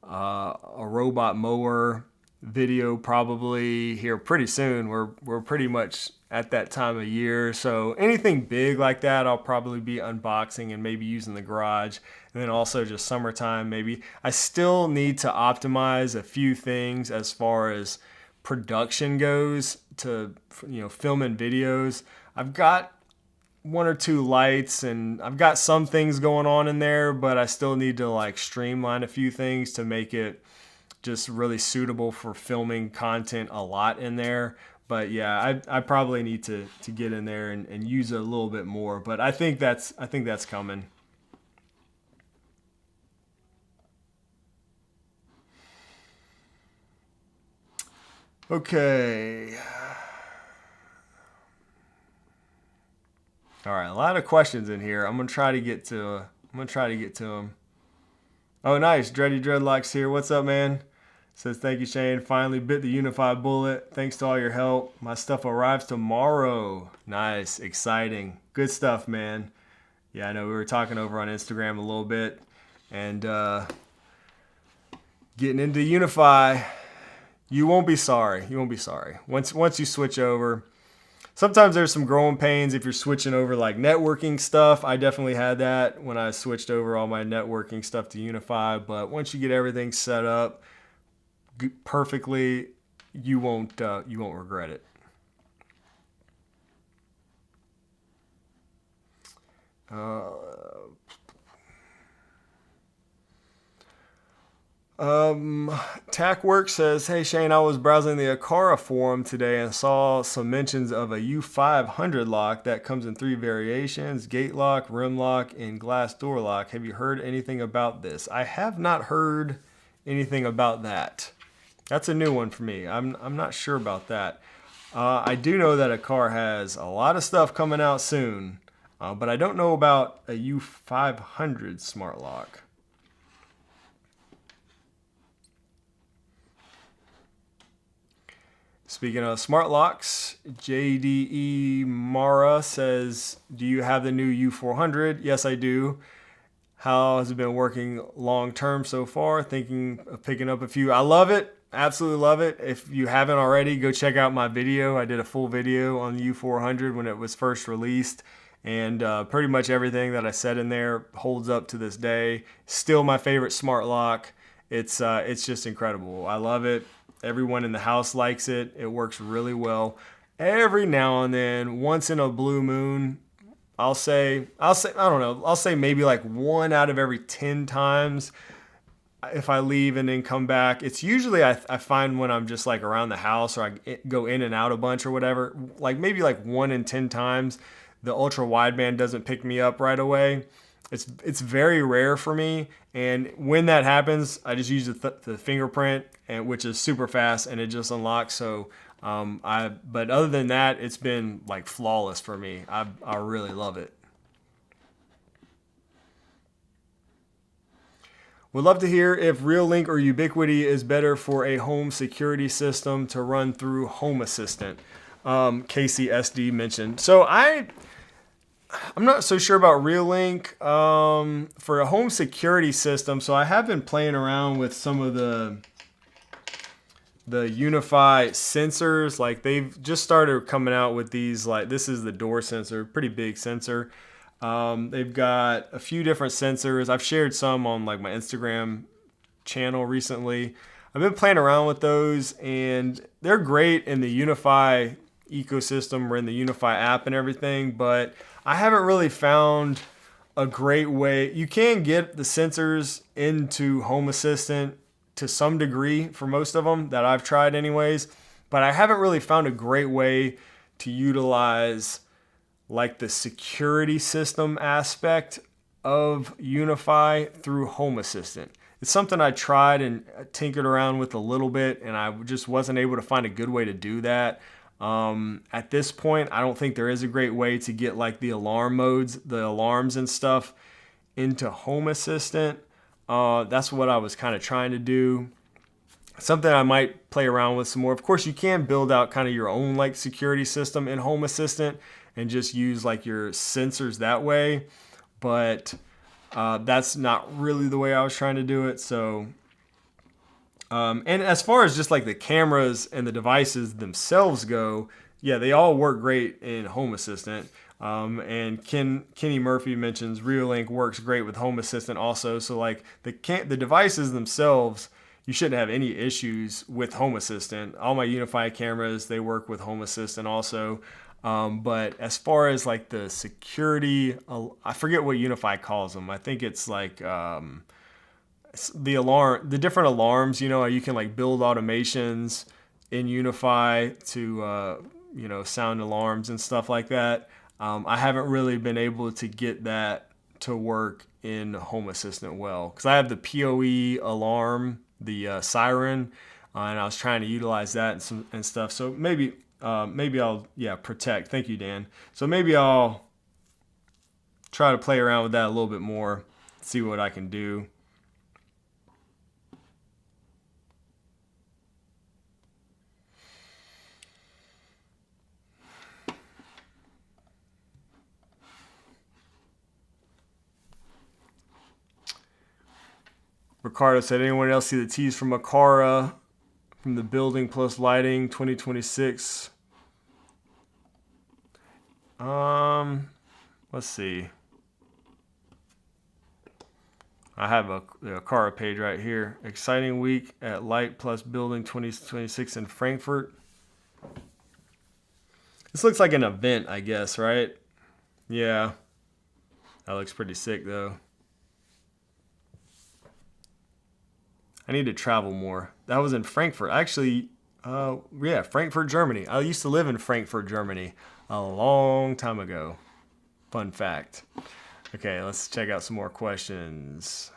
a robot mower video probably here pretty soon. We're pretty much at that time of year, so anything big like that I'll probably be unboxing and maybe using the garage. And then also just summertime, maybe. I still need to optimize a few things as far as production goes to filming videos. I've got one or two lights and I've got some things going on in there, but I still need to like streamline a few things to make it just really suitable for filming content a lot in there. But yeah, I probably need to get in there and use it a little bit more. But I think that's coming. Okay. All right, a lot of questions in here. I'm gonna try to get to them. Oh, nice. Dready Dreadlocks here. What's up, man? Says, thank you, Shane. Finally bit the UniFi bullet. Thanks to all your help. My stuff arrives tomorrow. Nice. Exciting. Good stuff, man. Yeah, I know we were talking over on Instagram a little bit. And getting into UniFi, you won't be sorry. You won't be sorry. Once you switch over. Sometimes there's some growing pains if you're switching over like networking stuff. I definitely had that when I switched over all my networking stuff to UniFi. But once you get everything set up perfectly, you won't regret it. Tackwork says, hey Shane, I was browsing the Aqara forum today and saw some mentions of a U500 lock that comes in 3 variations: gate lock, rim lock, and glass door lock. Have you heard anything about this? I have not heard anything about that. That's a new one for me. I'm not sure about that. I do know that Aqara has a lot of stuff coming out soon, but I don't know about a U500 smart lock. Speaking of smart locks, JDE Mara says, do you have the new U400? Yes, I do. How has it been working long term so far? Thinking of picking up a few. I love it. Absolutely love it. If you haven't already, go check out my video. I did a full video on the U400 when it was first released. And pretty much everything that I said in there holds up to this day. Still my favorite smart lock. It's just incredible. I love it. Everyone in the house likes it. It works really well. Every now and then, once in a blue moon, I'll say maybe like 1 out of every 10 times if I leave and then come back. It's usually I find when I'm just like around the house or I go in and out a bunch or whatever, like maybe like 1 in 10 times, the ultra wideband doesn't pick me up right away. It's very rare for me, and when that happens, I just use the fingerprint, which is super fast, and it just unlocks. So, but other than that, it's been like flawless for me. I really love it. Would love to hear if Real-Link or Ubiquiti is better for a home security system to run through Home Assistant. Casey SD mentioned. So I'm not so sure about Real-Link for a home security system. So I have been playing around with some of the UniFi sensors. Like they've just started coming out with these, like this is the door sensor, pretty big sensor. They've got a few different sensors. I've shared some on like my Instagram channel recently. I've been playing around with those and they're great in the UniFi ecosystem or in the UniFi app and everything, but I haven't really found a great way. You can get the sensors into Home Assistant to some degree for most of them that I've tried anyways, but I haven't really found a great way to utilize like the security system aspect of UniFi through Home Assistant. It's something I tried and tinkered around with a little bit, and I just wasn't able to find a good way to do that. At this point, I don't think there is a great way to get like the alarm modes, the alarms and stuff into Home Assistant. That's what I was kind of trying to do. Something I might play around with some more. Of course, you can build out kind of your own like security system in Home Assistant and just use like your sensors that way. But that's not really the way I was trying to do it. So and as far as just like the cameras and the devices themselves go, yeah, they all work great in Home Assistant. And Kenny Murphy mentions Real-Link works great with Home Assistant also. So like the devices themselves, you shouldn't have any issues with Home Assistant. All my UniFi cameras, they work with Home Assistant also. But as far as like the security, I forget what UniFi calls them. I think it's like the different alarms, you can like build automations in UniFi to, sound alarms and stuff like that. I haven't really been able to get that to work in Home Assistant well, because I have the PoE alarm, the siren, and I was trying to utilize that and stuff. So maybe I'll, protect. Thank you, Dan. So maybe I'll try to play around with that a little bit more, see what I can do. Ricardo said, anyone else see the tease from Aqara from the building plus lighting 2026? Let's see. I have the Aqara page right here. Exciting week at Light Plus Building 2026 in Frankfurt. This looks like an event, I guess, right? Yeah. That looks pretty sick, though. I need to travel more. That was in Frankfurt. Actually, yeah, Frankfurt, Germany. I used to live in Frankfurt, Germany a long time ago. Fun fact. Okay, let's check out some more questions.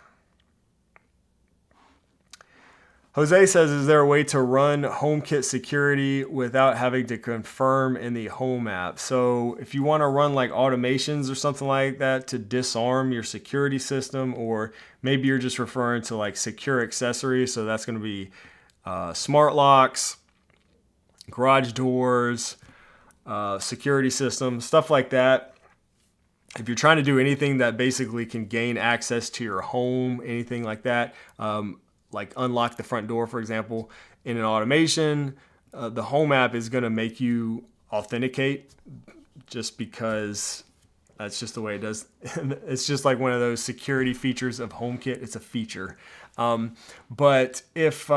Jose says, is there a way to run HomeKit security without having to confirm in the Home app? So if you want to run like automations or something like that to disarm your security system, or maybe you're just referring to like secure accessories. So that's going to be smart locks, garage doors, security systems, stuff like that. If you're trying to do anything that basically can gain access to your home, anything like that, like unlock the front door, for example, in an automation, the Home app is going to make you authenticate just because that's just the way it does. It's just like one of those security features of HomeKit. It's a feature. But if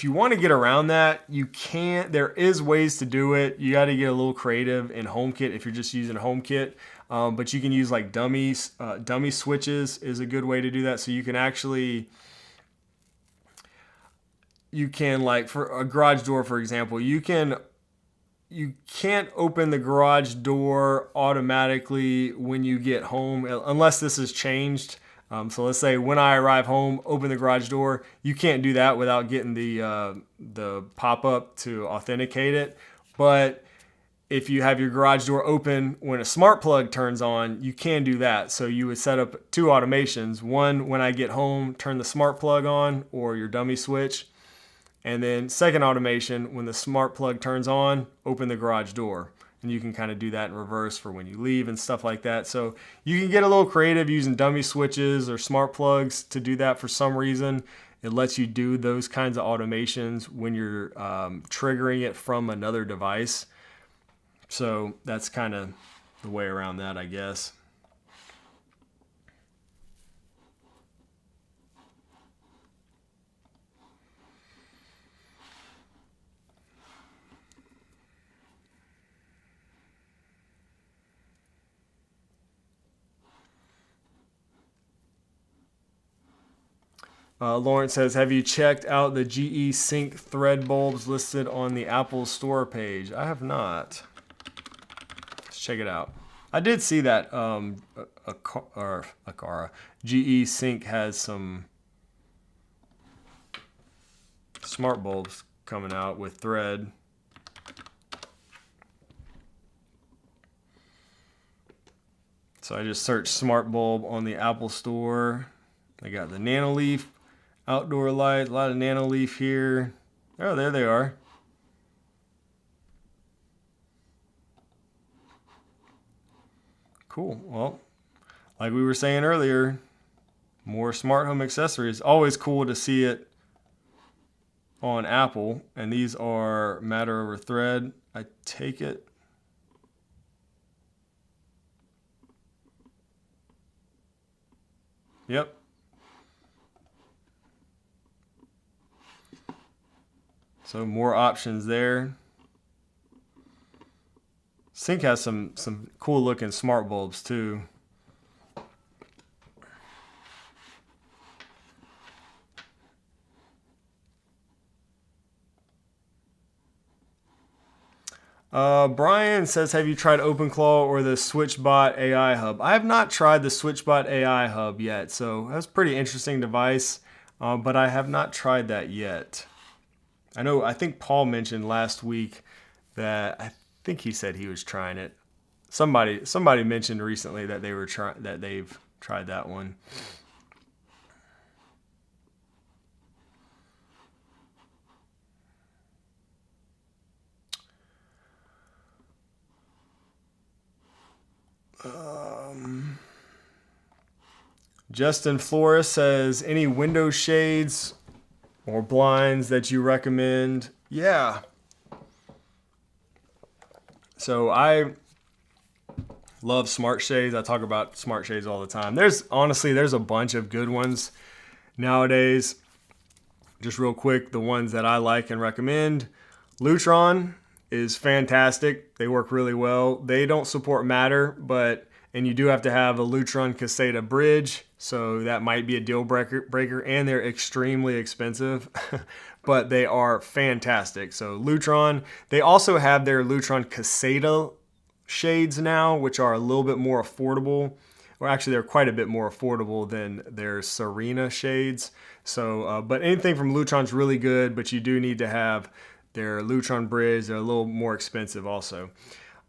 you want to get around that, you can't. There is ways to do it. You got to get a little creative in HomeKit if you're just using HomeKit. But you can use like dummies. Dummy switches is a good way to do that. So you can actually, like for a garage door, for example, you can't open the garage door automatically when you get home unless this has changed. So let's say when I arrive home, open the garage door. You can't do that without getting the pop-up to authenticate it. But if you have your garage door open when a smart plug turns on, you can do that. So you would set up two automations. One, when I get home, turn the smart plug on or your dummy switch. And then second automation, when the smart plug turns on, open the garage door. And you can kind of do that in reverse for when you leave and stuff like that. So you can get a little creative using dummy switches or smart plugs to do that for some reason. It lets you do those kinds of automations when you're triggering it from another device. So that's kind of the way around that, I guess. Lawrence says, have you checked out the GE Sync thread bulbs listed on the Apple Store page? I have not. Let's check it out. I did see that Aqara. GE Sync has some smart bulbs coming out with thread. So I just searched smart bulb on the Apple Store. I got the Nano Leaf outdoor light, a lot of Nano Leaf here. Oh, there they are. Cool. Well, like we were saying earlier, more smart home accessories. Always cool to see it on Apple. And these are matter over thread. I take it. Yep. So more options there. Sync has some cool looking smart bulbs too. Brian says, have you tried OpenClaw or the SwitchBot AI Hub? I have not tried the SwitchBot AI Hub yet, so that's a pretty interesting device, but I have not tried that yet. I think Paul mentioned last week that I think he said he was trying it. Somebody mentioned recently that they've tried that one. Justin Flores says, any window shades or blinds that you recommend? Yeah. So I love smart shades. I talk about smart shades all the time. There's a bunch of good ones nowadays. Just real quick, the ones that I like and recommend. Lutron is fantastic. They work really well. They don't support Matter, and you do have to have a Lutron Caseta bridge, so that might be a deal breaker, and they're extremely expensive, but they are fantastic. So Lutron, they also have their Lutron Caseta shades now, which are a little bit more affordable. Well, actually, they're quite a bit more affordable than their Serena shades. So, but anything from Lutron's really good, but you do need to have their Lutron bridge. They're a little more expensive also.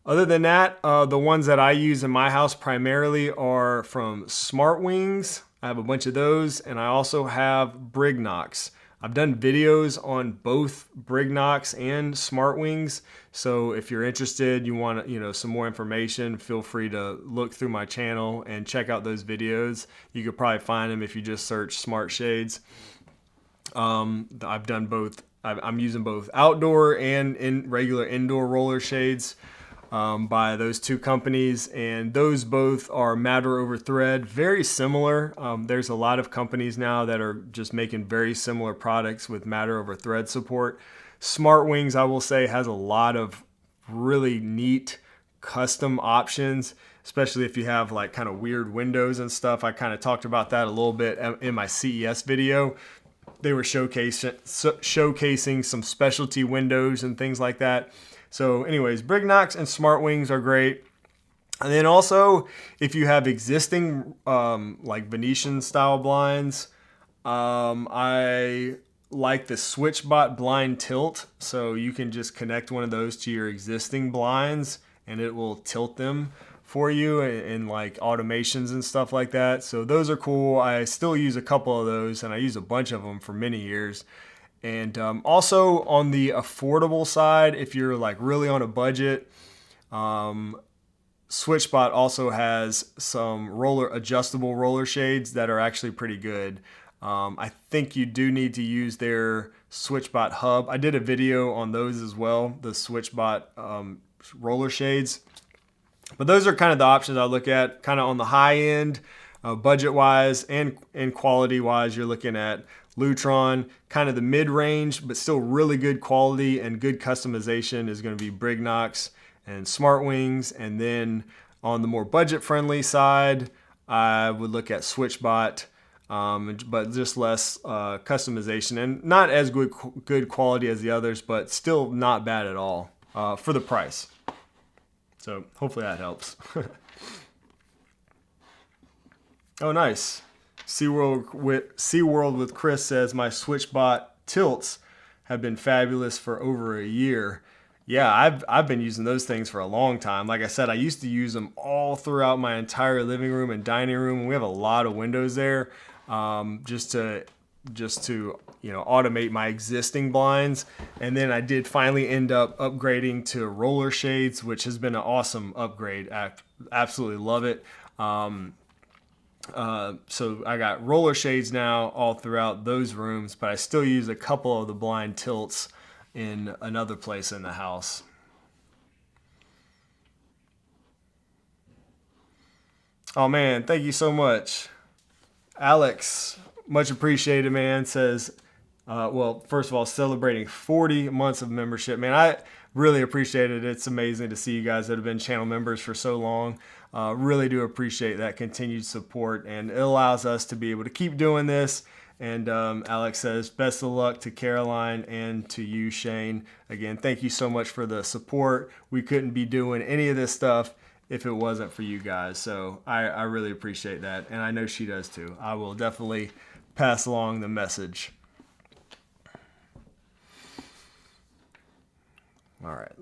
Other than that, the ones that I use in my house primarily are from SmartWings. I have a bunch of those, and I also have Brignox. I've done videos on both Brignox and SmartWings, so if you're interested, you want some more information, feel free to look through my channel and check out those videos. You could probably find them if you just search Smart Shades. I've done both. I'm using both outdoor and regular indoor roller shades by those two companies, and those both are Matter over Thread, very similar. There's a lot of companies now that are just making very similar products with Matter over Thread support. SmartWings, I will say, has a lot of really neat custom options, especially if you have like kind of weird windows and stuff. I kind of talked about that a little bit in my CES video. They were showcasing some specialty windows and things like that. So anyways, Brignox and SmartWings are great. And then also, if you have existing like Venetian style blinds, I like the SwitchBot blind tilt. So you can just connect one of those to your existing blinds and it will tilt them for you in like automations and stuff like that. So those are cool. I still use a couple of those, and I use a bunch of them for many years. And also on the affordable side, if you're like really on a budget, SwitchBot also has some adjustable roller shades that are actually pretty good. I think you do need to use their SwitchBot hub. I did a video on those as well, the SwitchBot roller shades. But those are kind of the options I look at, kind of on the high end, budget-wise and quality-wise. You're looking at Lutron, kind of the mid-range, but still really good quality and good customization is going to be Brignox and SmartWings. And then on the more budget-friendly side, I would look at SwitchBot, but just less customization and not as good quality as the others, but still not bad at all for the price. So hopefully that helps. Oh, nice. SeaWorld with Chris says, my SwitchBot tilts have been fabulous for over a year. Yeah, I've been using those things for a long time. Like I said, I used to use them all throughout my entire living room and dining room. We have a lot of windows there, just to automate my existing blinds. And then I did finally end up upgrading to roller shades, which has been an awesome upgrade. I absolutely love it. So I got roller shades now all throughout those rooms, but I still use a couple of the blind tilts in another place in the house. Oh man, thank you so much. Alex, much appreciated, man, says, well, first of all, celebrating 40 months of membership. Man, I really appreciate it. It's amazing to see you guys that have been channel members for so long. Really do appreciate that continued support, and it allows us to be able to keep doing this. And Alex says, best of luck to Caroline and to you, Shane. Again, thank you so much for the support. We couldn't be doing any of this stuff if it wasn't for you guys. So I really appreciate that. And I know she does too. I will definitely pass along the message. All right.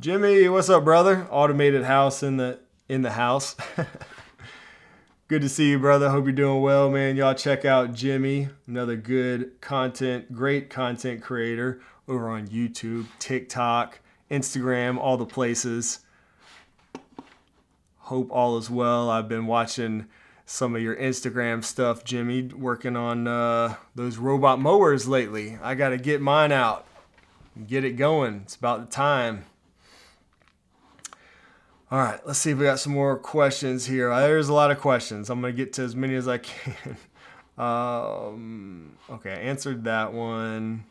Jimmy, what's up, brother? Automated house in the house. Good to see you, brother. Hope you're doing well, man. Y'all check out Jimmy, another good content, great content creator over on YouTube, TikTok, Instagram, all the places. Hope all is well. I've been watching some of your Instagram stuff, Jimmy, working on those robot mowers lately. I got to get mine out and get it going. It's about the time. All right, let's see if we got some more questions here. There's a lot of questions. I'm going to get to as many as I can. Okay, I answered that one.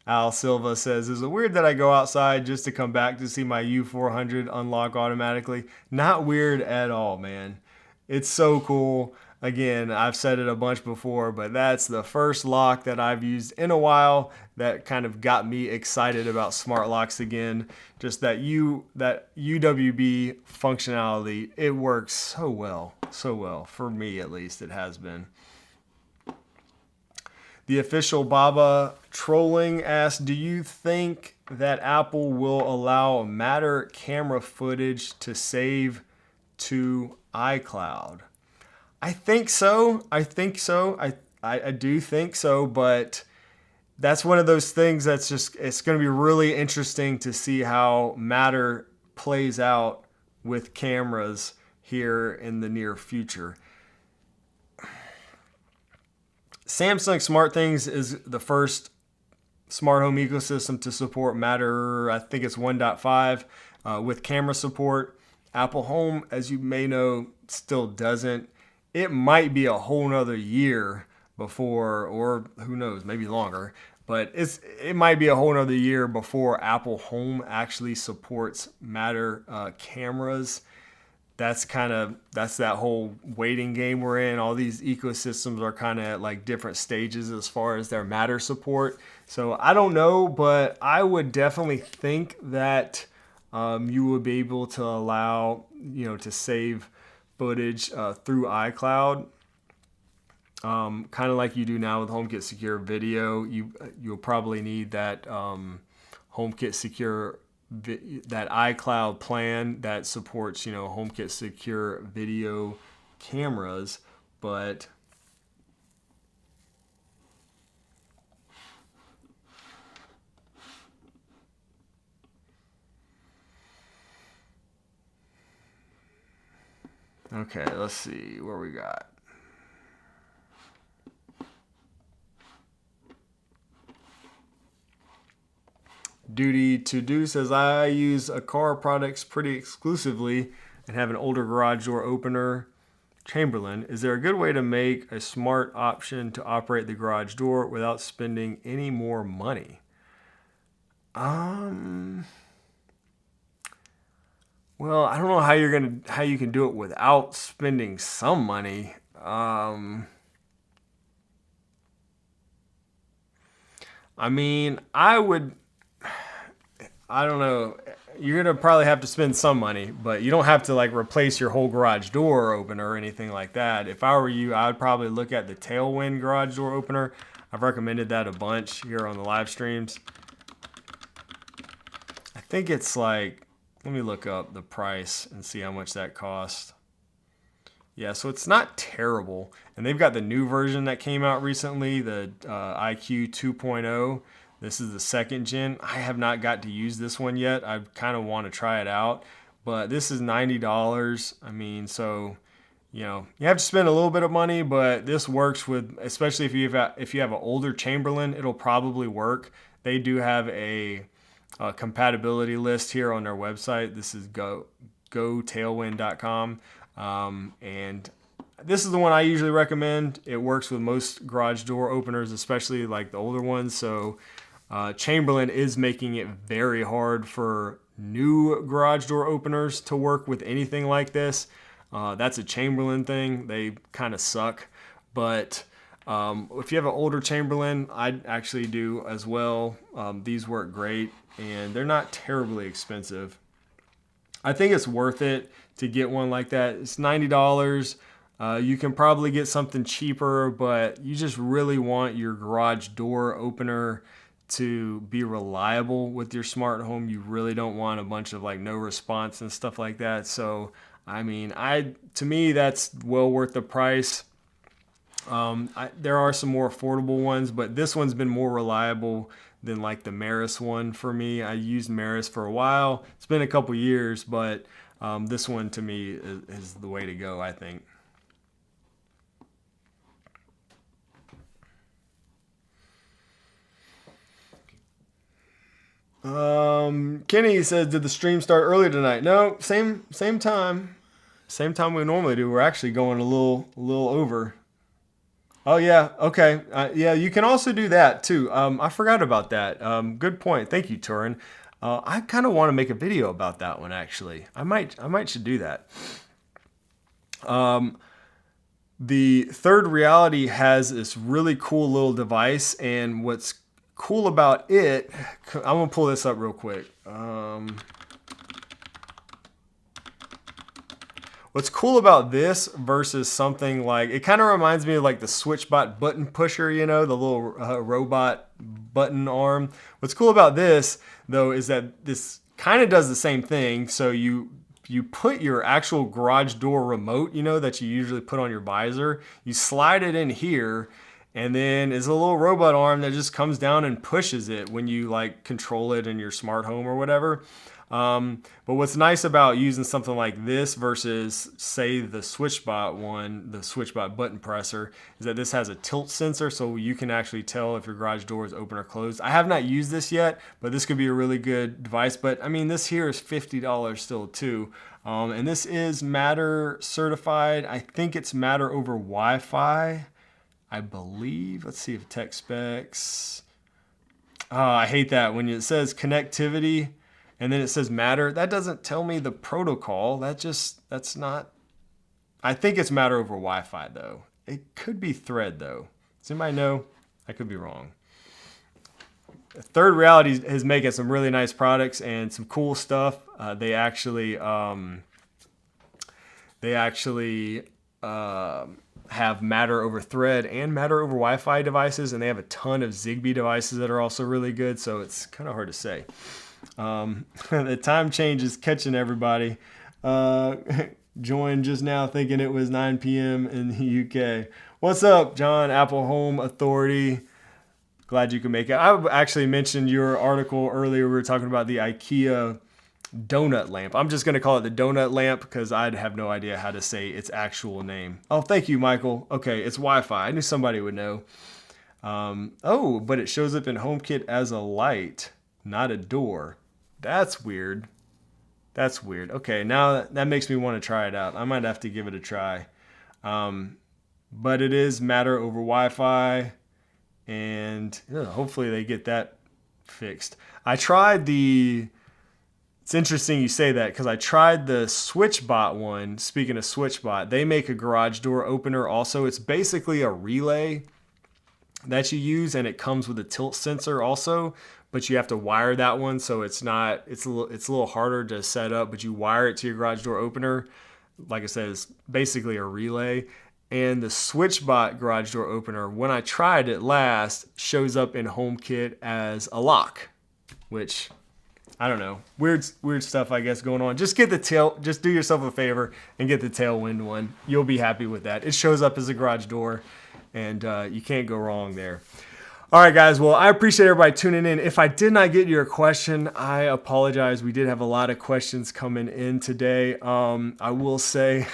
Al Silva says, is it weird that I go outside just to come back to see my U400 unlock automatically? Not weird at all, man. It's so cool. Again, I've said it a bunch before, but that's the first lock that I've used in a while that kind of got me excited about smart locks again. Just that UWB functionality, it works so well. For me, at least, it has been. The official Baba Trolling asks, do you think that Apple will allow Matter camera footage to save to iCloud? I think so. I do think so, but that's one of those things that's just, it's going to be really interesting to see how Matter plays out with cameras here in the near future. Samsung SmartThings is the first smart home ecosystem to support Matter. I think it's 1.5 with camera support. Apple Home, as you may know, still doesn't. It might be a whole nother year before, or who knows, maybe longer, but it might be a whole nother year before Apple Home actually supports Matter cameras. That's that whole waiting game we're in. All these ecosystems are kind of at like different stages as far as their Matter support. So I don't know, but I would definitely think that you would be able to allow, to save footage through iCloud, kind of like you do now with HomeKit Secure Video. You'll probably need that HomeKit Secure, that iCloud plan that supports HomeKit Secure Video cameras, but okay, let's see where we got. Duty to Do says, I use Aqara products pretty exclusively and have an older garage door opener, Chamberlain. Is there a good way to make a smart option to operate the garage door without spending any more money? Well, I don't know how you can do it without spending some money. I mean, I don't know. You're going to probably have to spend some money, but you don't have to like replace your whole garage door opener or anything like that. If I were you, I would probably look at the Tailwind garage door opener. I've recommended that a bunch here on the live streams. I think it's like, let me look up the price and see how much that costs. Yeah, so it's not terrible. And they've got the new version that came out recently, the IQ 2.0. This is the second gen. I have not got to use this one yet. I kind of want to try it out. But this is $90. I mean, so, you have to spend a little bit of money, but this works with, especially if you have an older Chamberlain, it'll probably work. They do have a compatibility list here on their website. This is gotailwind.com. And this is the one I usually recommend. It works with most garage door openers, especially like the older ones. So Chamberlain is making it very hard for new garage door openers to work with anything like this. That's a Chamberlain thing. They kind of suck. But if you have an older Chamberlain, I actually do as well. These work great, and they're not terribly expensive. I think it's worth it to get one like that. It's $90. You can probably get something cheaper, but you just really want your garage door opener to be reliable with your smart home. You really don't want a bunch of like no response and stuff like that. So, I mean, to me, that's well worth the price. There are some more affordable ones, but this one's been more reliable than like the Maris one for me. I used Maris for a while. It's been a couple years, but this one to me is the way to go, I think. Kenny says, did the stream start early tonight? No, same time. Same time we normally do. We're actually going a little over. Oh yeah, okay. Yeah, you can also do that too. I forgot about that. Good point. Thank you, Turin. I kind of want to make a video about that one actually. I might should do that. The Third Reality has this really cool little device, and what's cool about it, I'm gonna pull this up real quick. What's cool about this versus something like, it kind of reminds me of like the SwitchBot button pusher, you know, the little robot button arm. What's cool about this though is that this kind of does the same thing. So you put your actual garage door remote, you know, that you usually put on your visor, you slide it in here, and then it's a little robot arm that just comes down and pushes it when you like control it in your smart home or whatever. But what's nice about using something like this versus say the SwitchBot one, the SwitchBot button presser, is that this has a tilt sensor, so you can actually tell if your garage door is open or closed. I have not used this yet, but this could be a really good device. But I mean, this here is $50 still too. And this is Matter certified. I think it's Matter over Wi-Fi, I believe. Let's see if tech specs. Oh, I hate that when it says connectivity and then it says Matter. That doesn't tell me the protocol. That's not. I think it's Matter over Wi-Fi though. It could be Thread though. Does anybody know? I could be wrong. Third Reality is making some really nice products and some cool stuff. They actually have Matter over Thread and Matter over Wi-Fi devices, and they have a ton of Zigbee devices that are also really good. So it's kind of hard to say. The time change is catching everybody. Joined just now thinking it was 9 p.m. in the UK. What's up, John? Apple Home Authority. Glad you can make it. I actually mentioned your article earlier. We were talking about the IKEA donut lamp. I'm just going to call it the donut lamp because I'd have no idea how to say its actual name. Oh, thank you, Michael. Okay, it's Wi-Fi. I knew somebody would know. Oh, but it shows up in HomeKit as a light, not a door. That's weird. That's weird. Okay, now that makes me want to try it out. I might have to give it a try. But it is Matter over Wi-Fi, and hopefully they get that fixed. I tried the... It's interesting you say that because I tried the SwitchBot one. Speaking of SwitchBot, they make a garage door opener also. It's basically a relay that you use, and it comes with a tilt sensor also, but you have to wire that one, so it's a little harder to set up, but you wire it to your garage door opener. Like I said, it's basically a relay. And the SwitchBot garage door opener, when I tried it last, shows up in HomeKit as a lock, which... I don't know. Weird stuff, I guess, going on. Just get the tail. Just do yourself a favor and get the tailwind one. You'll be happy with that. It shows up as a garage door, and you can't go wrong there. All right, guys. Well, I appreciate everybody tuning in. If I did not get your question, I apologize. We did have a lot of questions coming in today. I will say,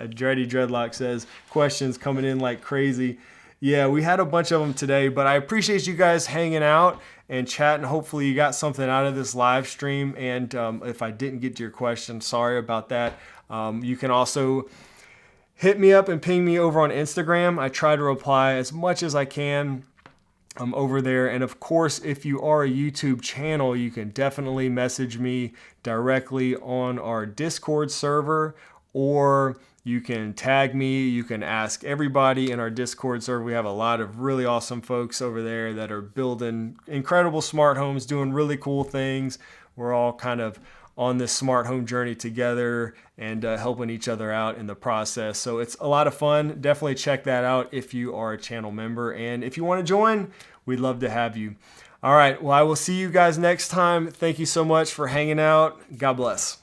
Dreddy Dreadlock says, questions coming in like crazy. Yeah, we had a bunch of them today, but I appreciate you guys hanging out and chatting. Hopefully you got something out of this live stream. And if I didn't get to your question, sorry about that. You can also hit me up and ping me over on Instagram. I try to reply as much as I can over there. And of course, if you are a YouTube channel, you can definitely message me directly on our Discord server, or you can tag me. You can ask everybody in our Discord server. We have a lot of really awesome folks over there that are building incredible smart homes, doing really cool things. We're all kind of on this smart home journey together and helping each other out in the process. So it's a lot of fun. Definitely check that out if you are a channel member. And if you want to join, we'd love to have you. All right, well, I will see you guys next time. Thank you so much for hanging out. God bless.